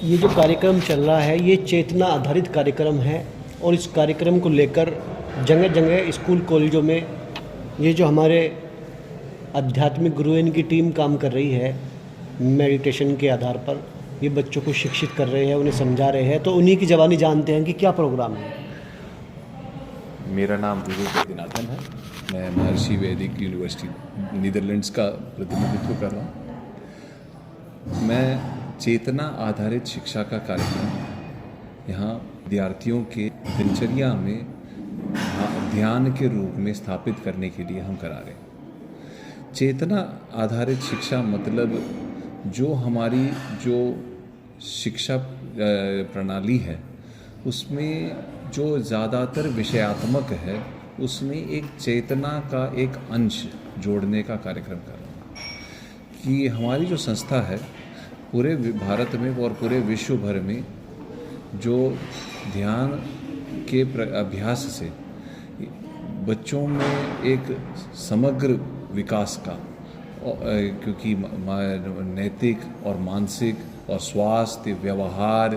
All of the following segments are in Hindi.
ये जो कार्यक्रम चल रहा है ये चेतना आधारित कार्यक्रम है और इस कार्यक्रम को लेकर जगह जगह स्कूल कॉलेजों में ये जो हमारे आध्यात्मिक गुरु इनकी टीम काम कर रही है मेडिटेशन के आधार पर ये बच्चों को शिक्षित कर रहे हैं, उन्हें समझा रहे हैं। तो उन्हीं की ज़बानी जानते हैं कि क्या प्रोग्राम है। मेरा नाम विवेक वैद्यनाथन है। मैं महर्षि वैदिक यूनिवर्सिटी नीदरलैंड्स का प्रतिनिधित्व कर रहा हूँ। मैं चेतना आधारित शिक्षा का कार्यक्रम यहाँ विद्यार्थियों के दिनचर्या में ध्यान के रूप में स्थापित करने के लिए हम करा रहे हैं। चेतना आधारित शिक्षा मतलब जो हमारी जो शिक्षा प्रणाली है उसमें जो ज़्यादातर विषयात्मक है उसमें एक चेतना का एक अंश जोड़ने का कार्यक्रम कर रहा हूँ कि हमारी जो संस्था है पूरे भारत में और पूरे विश्व भर में जो ध्यान के अभ्यास से बच्चों में एक समग्र विकास का, क्योंकि नैतिक और मानसिक और स्वास्थ्य व्यवहार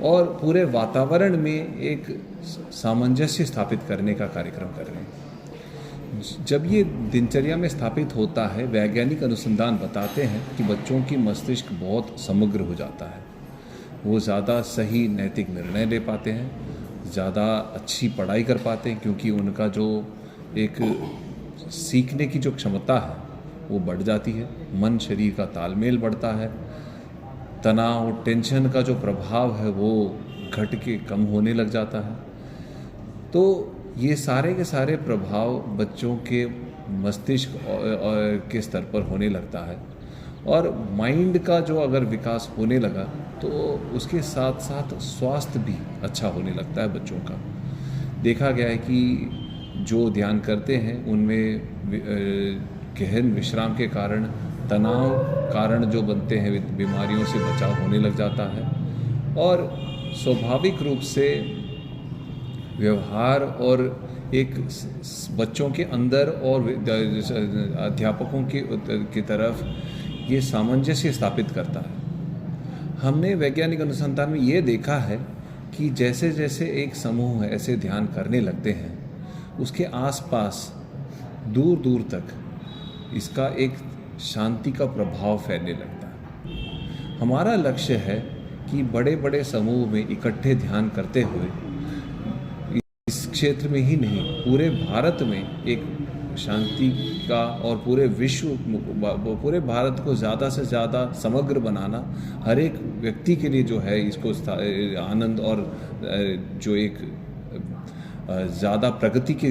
और पूरे वातावरण में एक सामंजस्य स्थापित करने का कार्यक्रम कर रहे हैं। जब ये दिनचर्या में स्थापित होता है, वैज्ञानिक अनुसंधान बताते हैं कि बच्चों की मस्तिष्क बहुत समग्र हो जाता है। वो ज़्यादा सही नैतिक निर्णय ले पाते हैं, ज़्यादा अच्छी पढ़ाई कर पाते हैं, क्योंकि उनका जो एक सीखने की जो क्षमता है वो बढ़ जाती है। मन शरीर का तालमेल बढ़ता है। तनाव टेंशन का जो प्रभाव है वो घट के कम होने लग जाता है। तो ये सारे के सारे प्रभाव बच्चों के मस्तिष्क के स्तर पर होने लगता है और माइंड का जो अगर विकास होने लगा तो उसके साथ साथ स्वास्थ्य भी अच्छा होने लगता है बच्चों का। देखा गया है कि जो ध्यान करते हैं उनमें गहन विश्राम के कारण तनाव कारण जो बनते हैं बीमारियों से बचाव होने लग जाता है और स्वाभाविक रूप से व्यवहार और एक बच्चों के अंदर और अध्यापकों की तरफ ये सामंजस्य स्थापित करता है। हमने वैज्ञानिक अनुसंधान में ये देखा है कि जैसे जैसे एक समूह ऐसे ध्यान करने लगते हैं उसके आसपास दूर दूर तक इसका एक शांति का प्रभाव फैलने लगता है। हमारा लक्ष्य है कि बड़े बड़े समूह में इकट्ठे ध्यान करते हुए इस क्षेत्र में ही नहीं पूरे भारत में एक शांति का और पूरे विश्व पूरे भारत को ज़्यादा से ज़्यादा समग्र बनाना हर एक व्यक्ति के लिए जो है इसको आनंद और जो एक ज़्यादा प्रगति के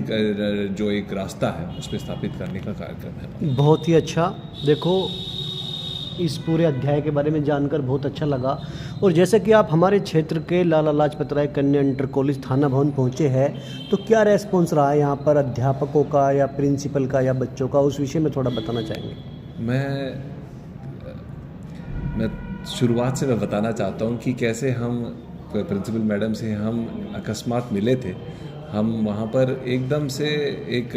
जो एक रास्ता है उस पर स्थापित करने का कार्यक्रम है। बहुत ही अच्छा। देखो, इस पूरे अध्याय के बारे में जानकर बहुत अच्छा लगा। और जैसे कि आप हमारे क्षेत्र के लाला लाजपत राय कन्या इंटर कॉलेज थाना भवन पहुंचे हैं, तो क्या रेस्पॉन्स रहा है यहाँ पर अध्यापकों का या प्रिंसिपल का या बच्चों का, उस विषय में थोड़ा बताना चाहेंगे? मैं शुरुआत से मैं बताना चाहता हूँ कि कैसे हम प्रिंसिपल मैडम से हम अकस्मात मिले थे। हम वहाँ पर एकदम से एक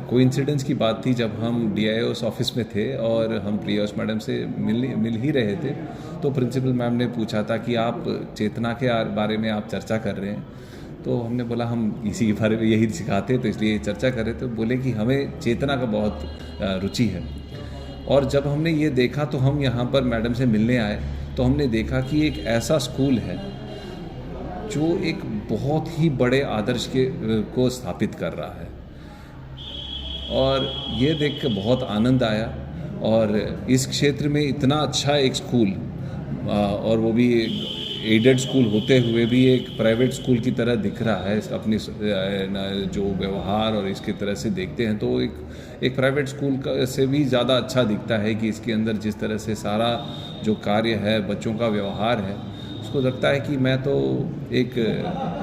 कोइंसिडेंस की बात थी जब हम DIOS ऑफिस में थे और हम प्रियोस मैडम से मिल ही रहे थे। तो प्रिंसिपल मैम ने पूछा था कि आप चेतना के बारे में आप चर्चा कर रहे हैं। तो हमने बोला हम इसी के बारे में यही सिखाते तो इसलिए चर्चा कर रहे थे। तो बोले कि हमें चेतना का बहुत रुचि है। और जब हमने ये देखा तो हम यहाँ पर मैडम से मिलने आए तो हमने देखा कि एक ऐसा स्कूल है जो एक बहुत ही बड़े आदर्श को स्थापित कर रहा है और ये देख कर बहुत आनंद आया। और इस क्षेत्र में इतना अच्छा एक स्कूल और वो भी एडेड स्कूल होते हुए भी एक प्राइवेट स्कूल की तरह दिख रहा है। अपनी जो व्यवहार और इसकी तरह से देखते हैं तो एक प्राइवेट स्कूल से भी ज़्यादा अच्छा दिखता है कि इसके अंदर जिस तरह से सारा जो कार्य है बच्चों का व्यवहार है उसको लगता है कि मैं तो एक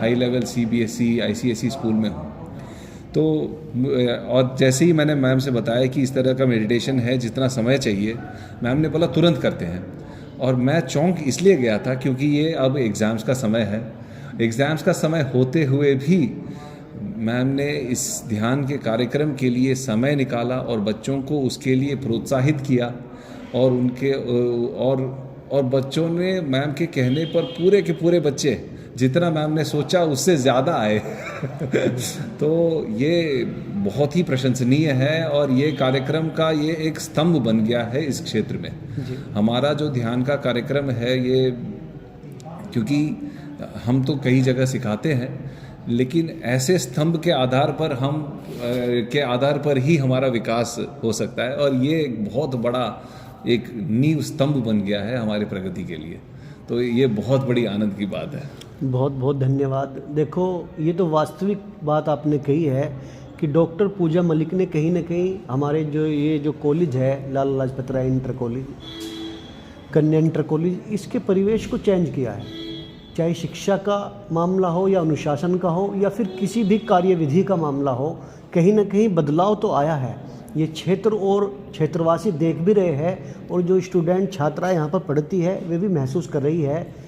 high level CBSE ICSE school में हूँ। तो और जैसे ही मैंने मैम से बताया कि इस तरह का मेडिटेशन है जितना समय चाहिए, मैम ने बोला तुरंत करते हैं। और मैं चौंक इसलिए गया था क्योंकि ये अब एग्ज़ाम्स का समय है। एग्ज़ाम्स का समय होते हुए भी मैम ने इस ध्यान के कार्यक्रम के लिए समय निकाला और बच्चों को उसके लिए प्रोत्साहित किया और और बच्चों ने मैम के कहने पर पूरे के पूरे बच्चे जितना मैम ने सोचा उससे ज़्यादा आए तो ये बहुत ही प्रशंसनीय है और ये कार्यक्रम का ये एक स्तंभ बन गया है इस क्षेत्र में। हमारा जो ध्यान का कार्यक्रम है ये, क्योंकि हम तो कई जगह सिखाते हैं, लेकिन ऐसे स्तंभ के आधार पर ही हमारा विकास हो सकता है और ये एक बहुत बड़ा एक नींव स्तंभ बन गया है हमारी प्रगति के लिए। तो ये बहुत बड़ी आनंद की बात है। बहुत बहुत धन्यवाद। देखो, ये तो वास्तविक बात आपने कही है कि डॉक्टर पूजा मलिक ने कहीं ना कहीं हमारे जो कॉलेज है लाला लाजपत राय इंटर कॉलेज, कन्या इंटर कॉलेज, इसके परिवेश को चेंज किया है। चाहे शिक्षा का मामला हो या अनुशासन का हो या फिर किसी भी कार्यविधि का मामला हो, कहीं ना कहीं बदलाव तो आया है। ये क्षेत्र और क्षेत्रवासी देख भी रहे हैं और जो स्टूडेंट छात्राएं यहाँ पर पढ़ती है वे भी महसूस कर रही है।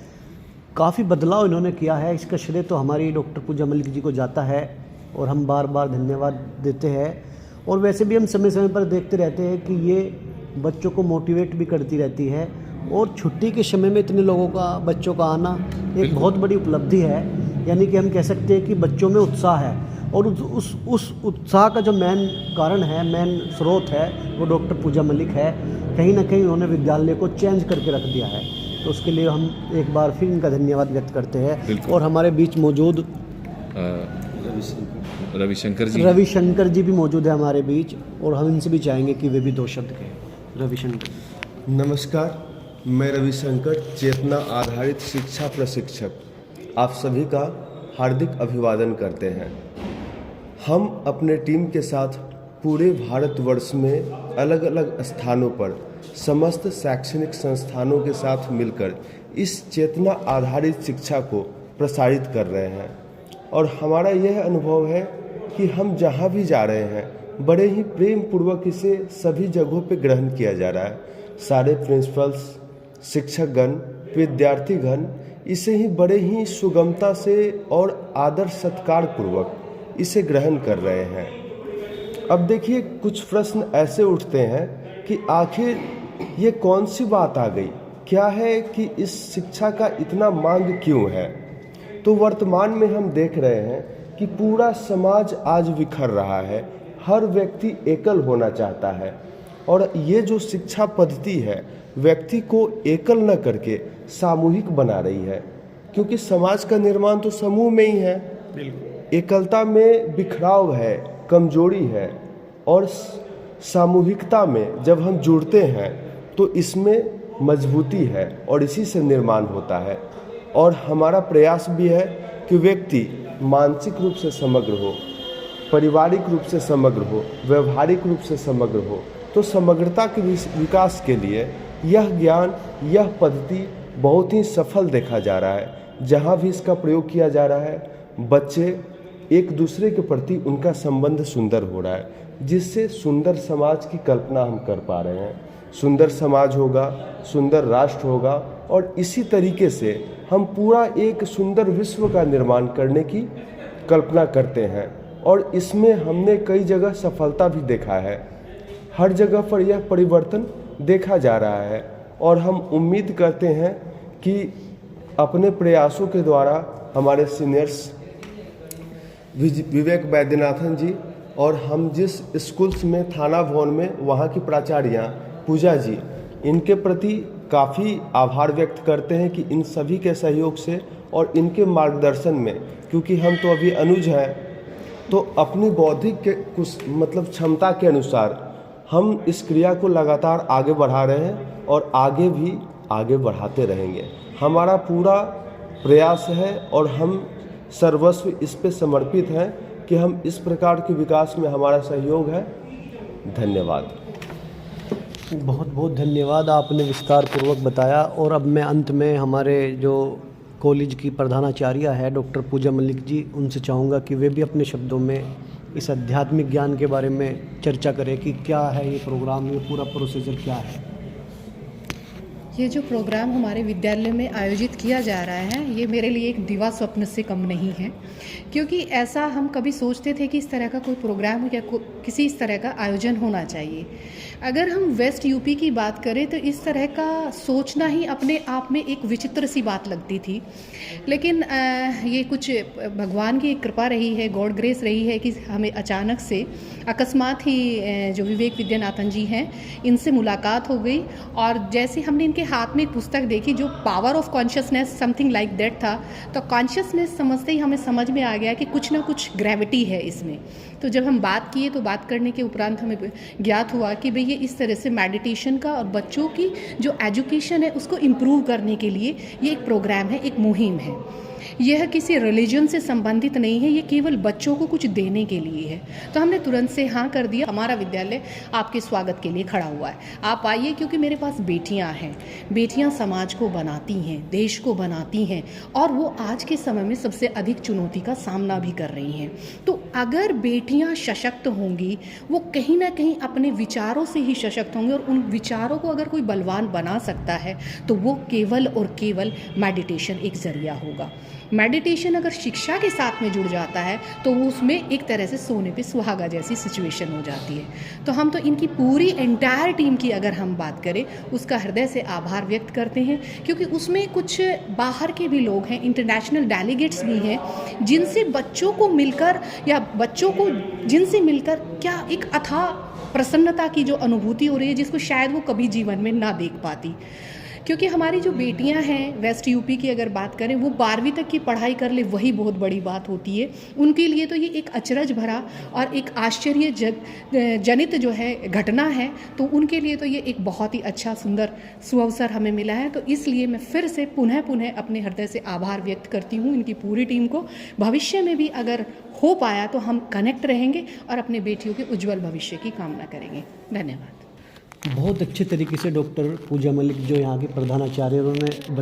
काफ़ी बदलाव इन्होंने किया है। इसका श्रेय तो हमारी डॉक्टर पूजा मलिक जी को जाता है और हम बार बार धन्यवाद देते हैं। और वैसे भी हम समय समय पर देखते रहते हैं कि ये बच्चों को मोटिवेट भी करती रहती है और छुट्टी के समय में इतने लोगों का, बच्चों का आना एक बहुत बड़ी उपलब्धि है। यानी कि हम कह सकते हैं कि बच्चों में उत्साह है और उस उत्साह का जो मेन कारण है, मेन स्रोत है, वो डॉक्टर पूजा मलिक है। कहीं ना कहीं उन्होंने विद्यालय को चेंज करके रख दिया है, तो उसके लिए हम एक बार फिर इनका धन्यवाद व्यक्त करते हैं। और हमारे बीच मौजूद रविशंकर जी भी मौजूद है हमारे बीच और हम इनसे भी चाहेंगे कि वे भी दो शब्द कहें। रविशंकर। नमस्कार, मैं रविशंकर, चेतना आधारित शिक्षा प्रशिक्षक, आप सभी का हार्दिक अभिवादन करते हैं। हम अपने टीम के साथ पूरे भारतवर्ष में अलग अलग स्थानों पर समस्त शैक्षणिक संस्थानों के साथ मिलकर इस चेतना आधारित शिक्षा को प्रसारित कर रहे हैं और हमारा यह अनुभव है कि हम जहाँ भी जा रहे हैं बड़े ही प्रेम पूर्वक इसे सभी जगहों पर ग्रहण किया जा रहा है। सारे प्रिंसिपल्स, शिक्षकगण, विद्यार्थीगण इसे ही बड़े ही सुगमता से और आदर सत्कार पूर्वक इसे ग्रहण कर रहे हैं। अब देखिए, कुछ प्रश्न ऐसे उठते हैं कि आखिर ये कौन सी बात आ गई, क्या है कि इस शिक्षा का इतना मांग क्यों है। तो वर्तमान में हम देख रहे हैं कि पूरा समाज आज बिखर रहा है, हर व्यक्ति एकल होना चाहता है और ये जो शिक्षा पद्धति है व्यक्ति को एकल न करके सामूहिक बना रही है, क्योंकि समाज का निर्माण तो समूह में ही है। एकलता में बिखराव है, कमजोरी है और सामूहिकता में जब हम जुड़ते हैं तो इसमें मजबूती है और इसी से निर्माण होता है। और हमारा प्रयास भी है कि व्यक्ति मानसिक रूप से समग्र हो, पारिवारिक रूप से समग्र हो, व्यवहारिक रूप से समग्र हो। तो समग्रता के विकास के लिए यह ज्ञान, यह पद्धति बहुत ही सफल देखा जा रहा है। जहाँ भी इसका प्रयोग किया जा रहा है, बच्चे एक दूसरे के प्रति उनका संबंध सुंदर हो रहा है, जिससे सुंदर समाज की कल्पना हम कर पा रहे हैं। सुंदर समाज होगा, सुंदर राष्ट्र होगा और इसी तरीके से हम पूरा एक सुंदर विश्व का निर्माण करने की कल्पना करते हैं और इसमें हमने कई जगह सफलता भी देखा है। हर जगह पर यह परिवर्तन देखा जा रहा है और हम उम्मीद करते हैं कि अपने प्रयासों के द्वारा हमारे सीनियर्स विवेक वैद्यनाथन जी और हम जिस स्कूल्स में थाना भवन में वहाँ की प्राचार्या पूजा जी, इनके प्रति काफ़ी आभार व्यक्त करते हैं कि इन सभी के सहयोग से और इनके मार्गदर्शन में, क्योंकि हम तो अभी अनुज हैं, तो अपनी बौद्धिक के कुछ क्षमता के अनुसार हम इस क्रिया को लगातार आगे बढ़ा रहे हैं और आगे भी आगे बढ़ाते रहेंगे। हमारा पूरा प्रयास है और हम सर्वस्व इस पे समर्पित हैं कि हम इस प्रकार के विकास में हमारा सहयोग है। धन्यवाद। बहुत बहुत धन्यवाद, आपने विस्तार पूर्वक बताया। और अब मैं अंत में हमारे जो कॉलेज की प्रधानाचार्य है डॉक्टर पूजा मलिक जी, उनसे चाहूँगा कि वे भी अपने शब्दों में इस आध्यात्मिक ज्ञान के बारे में चर्चा करें कि क्या है ये प्रोग्राम, ये पूरा प्रोसीजर क्या है। ये जो प्रोग्राम हमारे विद्यालय में आयोजित किया जा रहा है, ये मेरे लिए एक दिवा स्वप्न से कम नहीं है, क्योंकि ऐसा हम कभी सोचते थे कि इस तरह का कोई प्रोग्राम या किसी इस तरह का आयोजन होना चाहिए, अगर हम वेस्ट यूपी की बात करें तो इस तरह का सोचना ही अपने आप में एक विचित्र सी बात लगती थी, लेकिन ये कुछ भगवान की एक कृपा रही है, गॉड ग्रेस रही है कि हमें अचानक से अकस्मात ही जो विवेक विद्यानाथन जी हैं इनसे मुलाकात हो गई, और जैसे हमने इनके हाथ में एक पुस्तक देखी जो power of consciousness something like that था, तो कॉन्शियसनेस समझते ही हमें समझ में आ गया कि कुछ ना कुछ ग्रेविटी है इसमें। तो जब हम बात किए तो बात करने के उपरांत हमें ज्ञात हुआ कि भाई ये इस तरह से मेडिटेशन का और बच्चों की जो एजुकेशन है उसको इम्प्रूव करने के लिए ये एक प्रोग्राम है, एक मुहिम है। यह किसी रिलीजन से संबंधित नहीं है, ये केवल बच्चों को कुछ देने के लिए है। तो हमने तुरंत से हाँ कर दिया। हमारा विद्यालय आपके स्वागत के लिए खड़ा हुआ है, आप आइए, क्योंकि मेरे पास बेटियां हैं। बेटियां समाज को बनाती हैं, देश को बनाती हैं, और वो आज के समय में सबसे अधिक चुनौती का सामना भी कर रही हैं। तो अगर बेटियां सशक्त होंगी, वो कहीं ना कहीं अपने विचारों से ही सशक्त होंगी, और उन विचारों को अगर कोई बलवान बना सकता है तो वो केवल और केवल मेडिटेशन एक जरिया होगा। मेडिटेशन अगर शिक्षा के साथ में जुड़ जाता है तो वो उसमें एक तरह से सोने पे सुहागा जैसी सिचुएशन हो जाती है। तो हम तो इनकी पूरी एंटायर टीम की अगर हम बात करें उसका हृदय से आभार व्यक्त करते हैं, क्योंकि उसमें कुछ बाहर के भी लोग हैं, इंटरनेशनल डेलीगेट्स भी हैं, जिनसे बच्चों को मिलकर या बच्चों को जिनसे मिलकर क्या एक अथाह प्रसन्नता की जो अनुभूति हो रही है, जिसको शायद वो कभी जीवन में ना देख पाती। क्योंकि हमारी जो बेटियां हैं वेस्ट यूपी की अगर बात करें, वो 12वीं तक की पढ़ाई कर ले, वही बहुत बड़ी बात होती है उनके लिए। तो ये एक अचरज भरा और एक आश्चर्य जनित जो है घटना है, तो उनके लिए तो ये एक बहुत ही अच्छा सुंदर सुअवसर हमें मिला है। तो इसलिए मैं फिर से पुनः अपने हृदय से आभार व्यक्त करती हूँ इनकी पूरी टीम को। भविष्य में भी अगर हो पाया तो हम कनेक्ट रहेंगे और अपने बेटियों के उज्जवल भविष्य की कामना करेंगे। धन्यवाद। बहुत अच्छे तरीके से डॉक्टर पूजा मलिक जो यहाँ के प्रधानाचार्य उन्होंने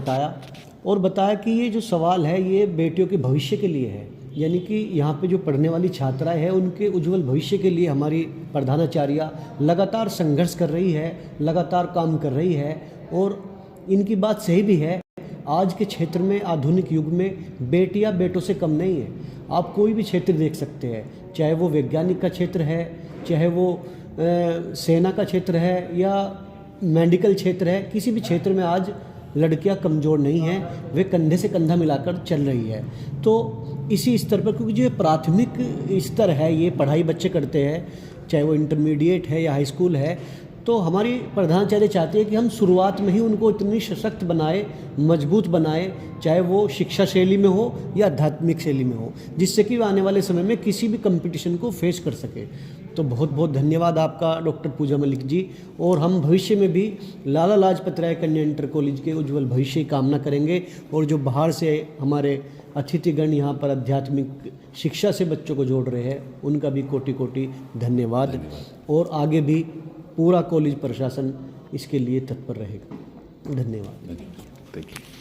बताया कि ये जो सवाल है ये बेटियों के भविष्य के लिए है, यानी कि यहाँ पे जो पढ़ने वाली छात्राएं हैं उनके उज्जवल भविष्य के लिए हमारी प्रधानाचार्य लगातार संघर्ष कर रही है, लगातार काम कर रही है। और इनकी बात सही भी है, आज के क्षेत्र में आधुनिक युग में बेटियां बेटों से कम नहीं है। आप कोई भी क्षेत्र देख सकते हैं, चाहे वो वैज्ञानिक का क्षेत्र है, चाहे वो सेना का क्षेत्र है या मेडिकल क्षेत्र है, किसी भी क्षेत्र में आज लड़कियां कमज़ोर नहीं हैं, वे कंधे से कंधा मिलाकर चल रही है। तो इसी स्तर पर, क्योंकि जो प्राथमिक स्तर है ये पढ़ाई बच्चे करते हैं, चाहे वो इंटरमीडिएट है या हाई स्कूल है, तो हमारी प्रधानाचार्य चाहती है कि हम शुरुआत में ही उनको इतनी सशक्त बनाए, मजबूत बनाए, चाहे वो शिक्षा शैली में हो या आध्यात्मिक शैली में हो, जिससे कि वो आने वाले समय में किसी भी कंपटीशन को फेस कर सके। तो बहुत बहुत धन्यवाद आपका डॉक्टर पूजा मलिक जी, और हम भविष्य में भी लाला लाजपत राय कन्या इंटर कॉलेज के उज्जवल भविष्य की कामना करेंगे। और जो बाहर से हमारे अतिथिगण यहाँ पर आध्यात्मिक शिक्षा से बच्चों को जोड़ रहे हैं, उनका भी कोटि कोटि धन्यवाद। और आगे भी पूरा कॉलेज प्रशासन इसके लिए तत्पर रहेगा। धन्यवाद। Thank you.